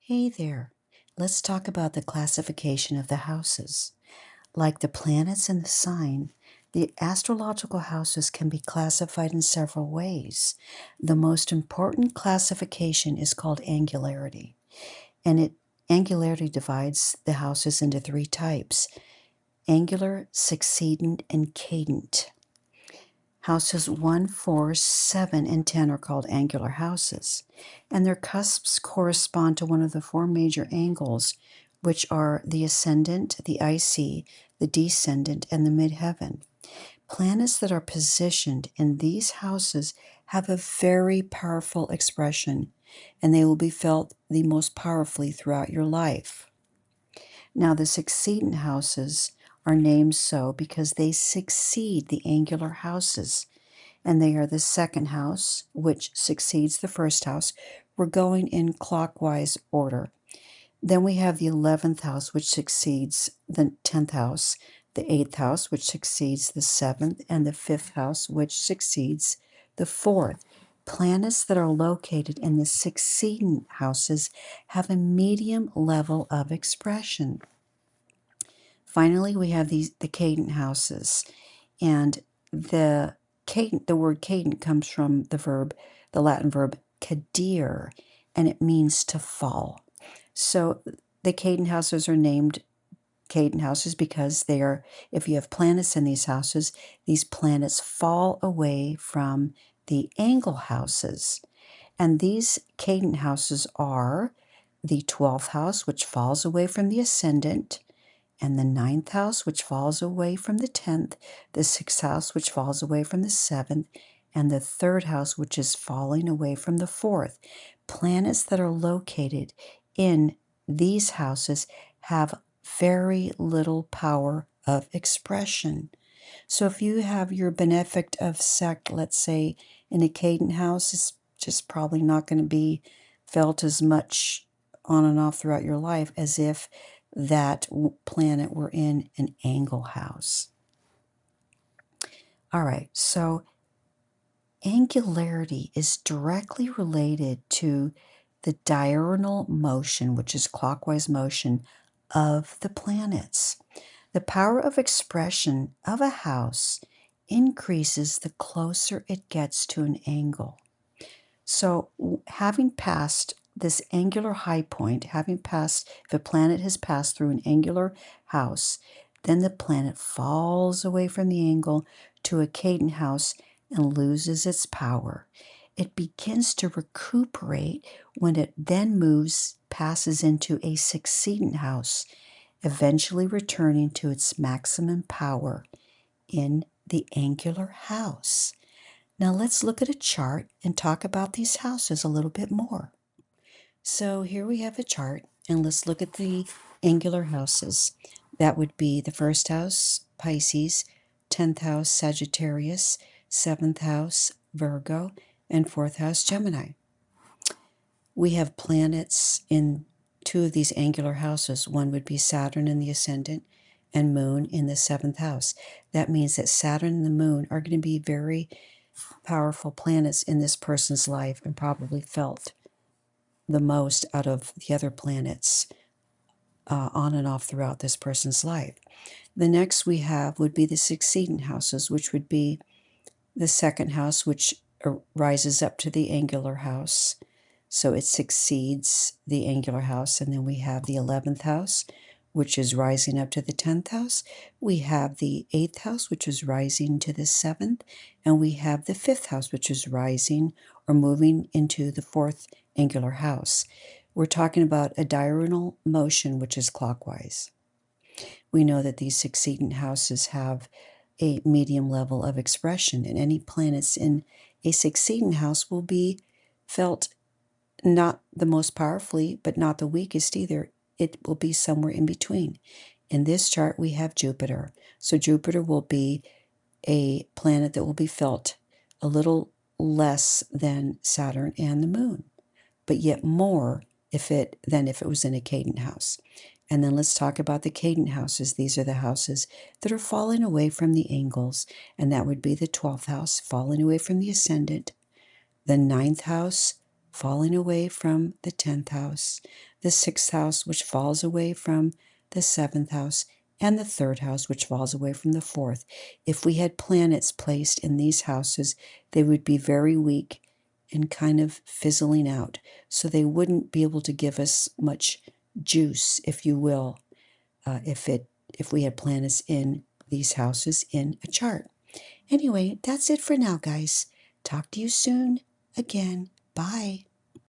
Hey there. Let's talk about the classification of the houses. Like the planets and the sign, the astrological houses can be classified in several ways. The most important classification is called angularity, and angularity divides the houses into three types: angular, succedent, and cadent. Houses 1, 4, 7, and 10 are called angular houses, and their cusps correspond to one of the four major angles, which are the ascendant, the IC, the descendant, and the midheaven. Planets that are positioned in these houses have a very powerful expression, and they will be felt the most powerfully throughout your life. Now, the succedent houses are named so because they succeed the angular houses, and they are the second house, which succeeds the first house. We're going in clockwise order. Then we have the 11th house, which succeeds the 10th house, the 8th house, which succeeds the 7th, and the 5th house, which succeeds the 4th. Planets that are located in the succeeding houses have a medium level of expression. Finally, we have the cadent houses, and the word cadent comes from the Latin verb cadere, and it means to fall. So the cadent houses are named cadent houses because they are, if you have planets in these houses, these planets fall away from the angle houses. And these cadent houses are the 12th house, which falls away from the ascendant, and the 9th house, which falls away from the 10th, the 6th house, which falls away from the 7th, and the 3rd house, which is falling away from the 4th. Planets that are located in these houses have very little power of expression. So if you have your benefic of sect, let's say, in a cadent house, it's just probably not going to be felt as much on and off throughout your life as if that planet were in an angle house. All right, so angularity is directly related to the diurnal motion, which is clockwise motion, of the planets. The power of expression of a house increases the closer it gets to an angle. So having passed this angular high point, if a planet has passed through an angular house, then the planet falls away from the angle to a cadent house and loses its power. It begins to recuperate when it then passes into a succedent house, eventually returning to its maximum power in the angular house. Now let's look at a chart and talk about these houses a little bit more. So here we have a chart, and let's look at the angular houses. That would be the first house, Pisces, 10th house, Sagittarius, 7th house, Virgo, and 4th house, Gemini. We have planets in two of these angular houses. One would be Saturn in the ascendant and Moon in the 7th house. That means that Saturn and the Moon are going to be very powerful planets in this person's life and probably felt the most out of the other planets on and off throughout this person's life. The next we have would be the succeeding houses, which would be the second house, which rises up to the angular house. So it succeeds the angular house. And then we have the 11th house, which is rising up to the 10th house. We have the 8th house, which is rising to the 7th. And we have the 5th house, which is rising or moving into the 4th angular house. We're talking about a diurnal motion, which is clockwise. We know that these succeeding houses have a medium level of expression, and any planets in a succeeding house will be felt not the most powerfully, but not the weakest either. It will be somewhere in between. In this chart, we have Jupiter. So Jupiter will be a planet that will be felt a little less than Saturn and the Moon, but yet more than if it was in a cadent house. And then let's talk about the cadent houses. These are the houses that are falling away from the angles, and that would be the 12th house falling away from the ascendant, the 9th house falling away from the 10th house, the 6th house, which falls away from the 7th house, and the 3rd house, which falls away from the 4th. If we had planets placed in these houses, they would be very weak and kind of fizzling out. So they wouldn't be able to give us much juice, if you will, if we had planets in these houses in a chart. Anyway, that's it for now, guys. Talk to you soon again. Bye.